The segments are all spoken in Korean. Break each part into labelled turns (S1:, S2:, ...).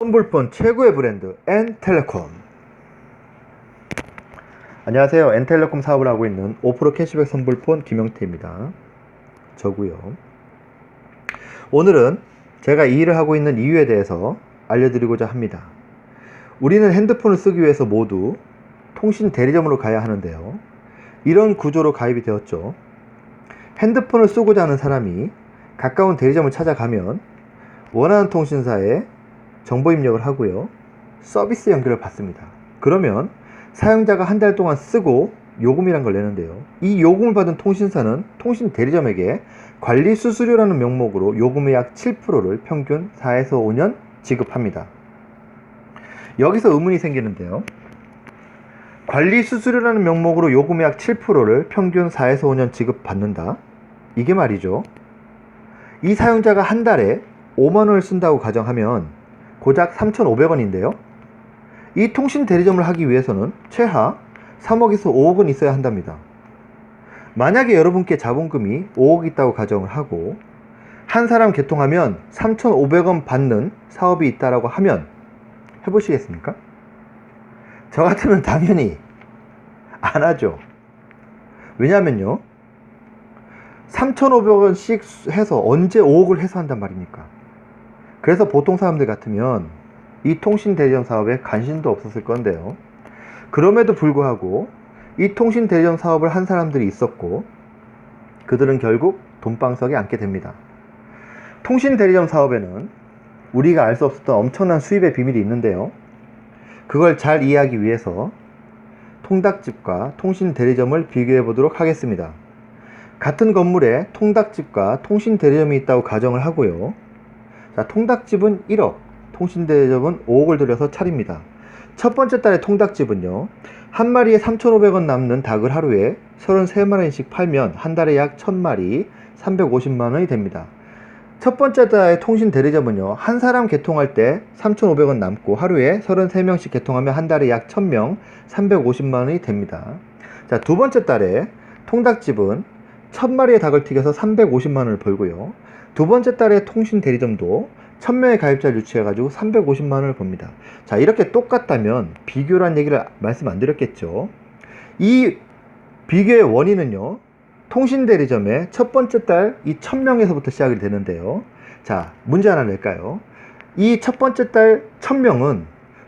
S1: 선불폰 최고의 브랜드 N텔레콤. 안녕하세요. N텔레콤 사업을 하고 있는 5% 캐시백 선불폰 김영태입니다. 저고요. 오늘은 제가 이 일을 하고 있는 이유에 대해서 알려드리고자 합니다. 우리는 핸드폰을 쓰기 위해서 모두 통신 대리점으로 가야 하는데요. 이런 구조로 가입이 되었죠. 핸드폰을 쓰고자 하는 사람이 가까운 대리점을 찾아가면 원하는 통신사에 정보 입력을 하고요. 서비스 연결을 받습니다. 그러면 사용자가 한 달 동안 쓰고 요금이란 걸 내는데요. 이 요금을 받은 통신사는 통신 대리점에게 관리 수수료라는 명목으로 요금의 약 7%를 평균 4에서 5년 지급합니다. 여기서 의문이 생기는데요. 관리 수수료라는 명목으로 요금의 약 7%를 평균 4에서 5년 지급받는다. 이게 말이죠. 이 사용자가 한 달에 5만원을 쓴다고 가정하면 고작 3,500원인데요. 이 통신 대리점을 하기 위해서는 최하 3억에서 5억은 있어야 한답니다. 만약에 여러분께 자본금이 5억 있다고 가정을 하고 한 사람 개통하면 3,500원 받는 사업이 있다라고 하면 해보시겠습니까? 저 같으면 당연히 안 하죠. 왜냐면요, 3,500원씩 해서 언제 5억을 회수한단 말입니까? 그래서 보통 사람들 같으면 이 통신 대리점 사업에 관심도 없었을 건데요. 그럼에도 불구하고 이 통신 대리점 사업을 한 사람들이 있었고 그들은 결국 돈방석에 앉게 됩니다. 통신 대리점 사업에는 우리가 알 수 없었던 엄청난 수입의 비밀이 있는데요. 그걸 잘 이해하기 위해서 통닭집과 통신 대리점을 비교해 보도록 하겠습니다. 같은 건물에 통닭집과 통신 대리점이 있다고 가정을 하고요. 자, 통닭집은 1억, 통신 대리점은 5억을 들여서 차립니다. 첫 번째 달에 통닭집은요, 한 마리에 3,500원 남는 닭을 하루에 33마리씩 팔면 한 달에 약 1,000마리, 350만원이 됩니다. 첫 번째 달에 통신 대리점은요, 한 사람 개통할 때 3,500원 남고 하루에 33명씩 개통하면 한 달에 약 1,000명, 350만원이 됩니다. 자, 두 번째 달에 통닭집은 1,000마리의 닭을 튀겨서 350만원을 벌고요. 두 번째 달에 통신 대리점도 1,000명의 가입자를 유치해가지고 350만원을 법니다. 자, 이렇게 똑같다면 비교란 얘기를 말씀 안 드렸겠죠. 이 비교의 원인은요, 통신 대리점의 첫 번째 달 이 1,000명에서부터 시작이 되는데요. 자, 문제 하나 낼까요? 이 첫 번째 달 1,000명은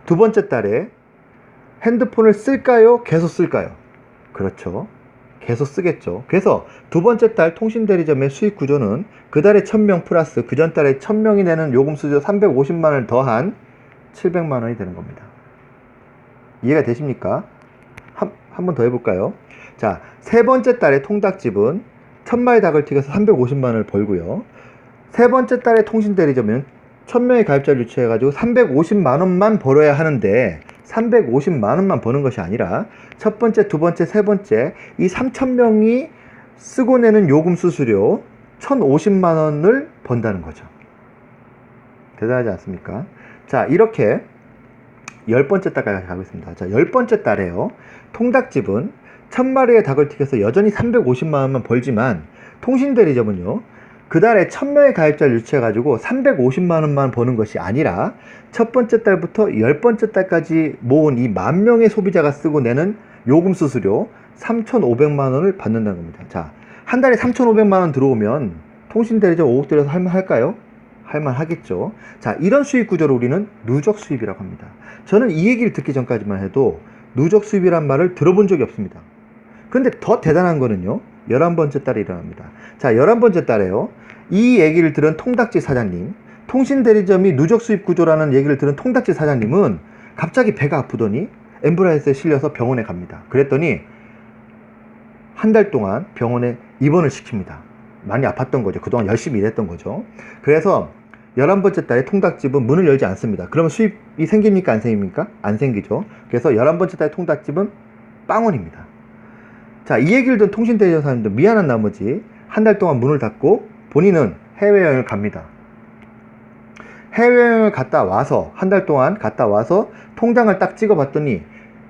S1: 두 번째 달에 핸드폰을 쓸까요? 계속 쓸까요? 그렇죠. 계속 쓰겠죠. 그래서 두 번째 달 통신 대리점의 수익 구조는 그 달에 1,000명 플러스 그 전 달에 1,000명이 내는 요금 수수료 350만원을 더한 700만원이 되는 겁니다. 이해가 되십니까? 한 번 더 해볼까요? 자, 세 번째 달에 통닭집은 1,000마리 닭을 튀겨서 350만원을 벌고요. 세 번째 달에 통신 대리점은 1,000명의 가입자를 유치해가지고 350만원만 벌어야 하는데 350만원만 버는 것이 아니라 첫 번째, 두 번째, 세 번째 이 3,000명이 쓰고 내는 요금 수수료 1,050만원을 번다는 거죠. 대단하지 않습니까? 자, 이렇게 10번째 달까지 가고 있습니다. 자, 10번째 달에요, 통닭집은 1,000마리의 닭을 튀겨서 여전히 350만원만 벌지만 통신 대리점은요, 그 달에 1,000명의 가입자를 유치해가지고 350만원만 버는 것이 아니라 첫 번째 달부터 10번째 달까지 모은 이 10,000명의 소비자가 쓰고 내는 요금 수수료 3,500만원을 받는다는 겁니다. 자, 한 달에 3,500만원 들어오면 통신 대리점 5억 들여서 할만할까요? 할만하겠죠. 자, 이런 수익 구조를 우리는 누적 수입이라고 합니다. 저는 이 얘기를 듣기 전까지만 해도 누적 수입이란 말을 들어본 적이 없습니다. 근데 더 대단한 거는요, 11번째 달에 일어납니다. 자, 11번째 달에요, 이 얘기를 들은 통닭집 사장님, 통신 대리점이 누적 수입 구조라는 얘기를 들은 통닭집 사장님은 갑자기 배가 아프더니 앰뷸런스에 실려서 병원에 갑니다. 그랬더니 한 달 동안 병원에 입원을 시킵니다. 많이 아팠던 거죠. 그동안 열심히 일했던 거죠. 그래서 11번째 달에 통닭집은 문을 열지 않습니다. 그러면 수입이 생깁니까? 안 생깁니까? 안 생기죠. 그래서 11번째 달에 통닭집은 빵원입니다. 자, 이 얘기를 듣는 통신 대리점 사람들 미안한 나머지 한 달 동안 문을 닫고 본인은 해외여행을 갑니다. 해외여행을 갔다 와서 한 달 동안 갔다 와서 통장을 딱 찍어 봤더니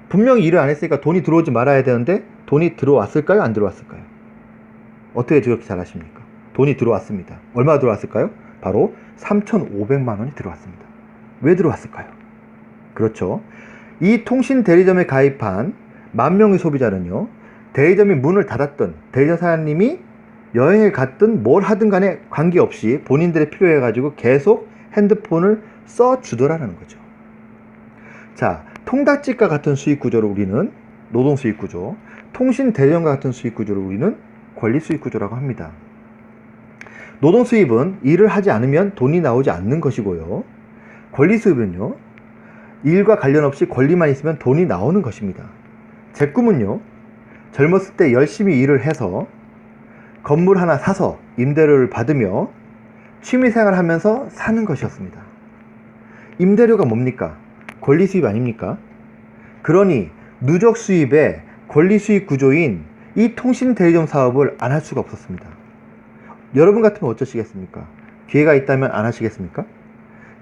S1: 분명히 일을 안 했으니까 돈이 들어오지 말아야 되는데 돈이 들어왔을까요? 안 들어왔을까요? 어떻게 그렇게 잘 아십니까? 돈이 들어왔습니다. 얼마 들어왔을까요? 바로 3,500만원이 들어왔습니다. 왜 들어왔을까요? 그렇죠. 이 통신 대리점에 가입한 10,000명의 소비자는요, 대리점이 문을 닫았든 대리점 사장님이 여행을 갔든 뭘 하든 간에 관계없이 본인들의 필요해 가지고 계속 핸드폰을 써주더라는 거죠. 자, 통닭집과 같은 수익 구조를 우리는 노동 수익 구조, 통신 대리점과 같은 수익 구조를 우리는 권리 수익 구조라고 합니다. 노동 수입은 일을 하지 않으면 돈이 나오지 않는 것이고요, 권리 수입은요, 일과 관련 없이 권리만 있으면 돈이 나오는 것입니다. 제 꿈은요, 젊었을 때 열심히 일을 해서 건물 하나 사서 임대료를 받으며 취미생활 하면서 사는 것이었습니다. 임대료가 뭡니까? 권리 수입 아닙니까? 그러니 누적 수입의 권리 수입 구조인 이 통신 대리점 사업을 안 할 수가 없었습니다. 여러분 같으면 어쩌시겠습니까? 기회가 있다면 안 하시겠습니까?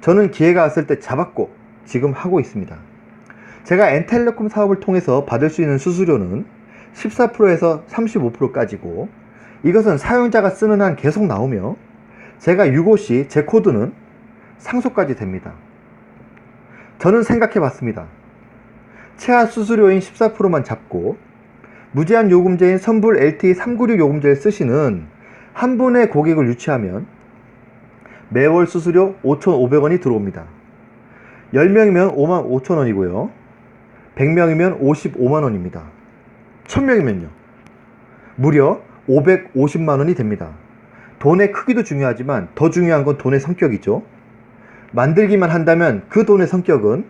S1: 저는 기회가 왔을 때 잡았고 지금 하고 있습니다. 제가 엔텔레콤 사업을 통해서 받을 수 있는 수수료는 14%에서 35%까지고, 이것은 사용자가 쓰는 한 계속 나오며 제가 유고 시 제 코드는 상속까지 됩니다. 저는 생각해 봤습니다. 최하 수수료인 14%만 잡고 무제한 요금제인 선불 LTE 396 요금제를 쓰시는 한 분의 고객을 유치하면 매월 수수료 5,500원이 들어옵니다. 10명이면 55,000원이고요. 100명이면 55만원입니다. 1000명이면요. 무려 550만원이 됩니다. 돈의 크기도 중요하지만 더 중요한 건 돈의 성격이죠. 만들기만 한다면 그 돈의 성격은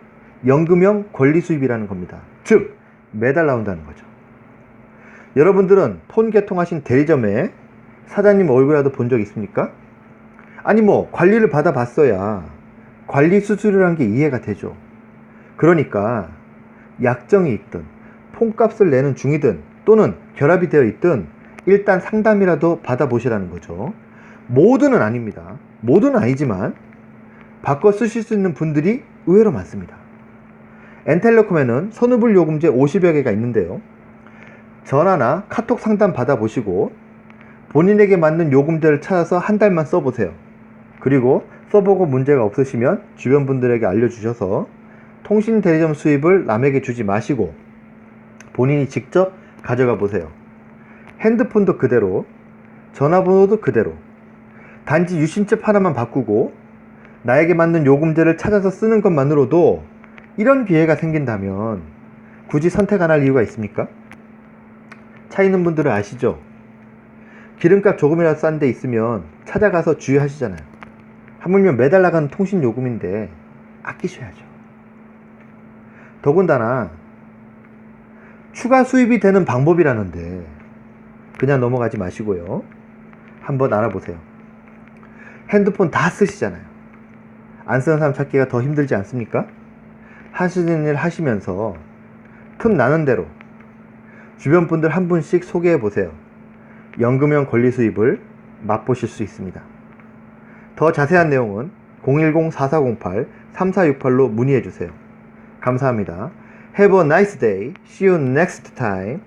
S1: 연금형 권리 수입이라는 겁니다. 즉, 매달 나온다는 거죠. 여러분들은 폰 개통하신 대리점에 사장님 얼굴이라도 본 적 있습니까? 아니 관리를 받아봤어야 관리 수수료라는 게 이해가 되죠. 그러니까 약정이 있든 폰값을 내는 중이든 또는 결합이 되어 있든 일단 상담이라도 받아보시라는 거죠. 모두는 아닙니다. 모두는 아니지만 바꿔 쓰실 수 있는 분들이 의외로 많습니다. 엔텔레콤에는 선후불 요금제 50여 개가 있는데요, 전화나 카톡 상담 받아보시고 본인에게 맞는 요금제를 찾아서 한 달만 써보세요. 그리고 써보고 문제가 없으시면 주변 분들에게 알려주셔서 통신 대리점 수입을 남에게 주지 마시고 본인이 직접 가져가 보세요. 핸드폰도 그대로, 전화번호도 그대로, 단지 유심칩 하나만 바꾸고 나에게 맞는 요금제를 찾아서 쓰는 것만으로도 이런 기회가 생긴다면 굳이 선택 안 할 이유가 있습니까? 차 있는 분들은 아시죠? 기름값 조금이라도 싼 데 있으면 찾아가서 주유하시잖아요. 하물며 매달 나가는 통신 요금인데 아끼셔야죠. 더군다나 추가 수입이 되는 방법이라는데 그냥 넘어가지 마시고요, 한번 알아보세요. 핸드폰 다 쓰시잖아요. 안 쓰는 사람 찾기가 더 힘들지 않습니까? 하시는 일 하시면서 틈 나는 대로 주변 분들 한 분씩 소개해 보세요. 연금형 권리 수입을 맛보실 수 있습니다. 더 자세한 내용은 010-4408-3468로 문의해 주세요. 감사합니다. Have a nice day. See you next time.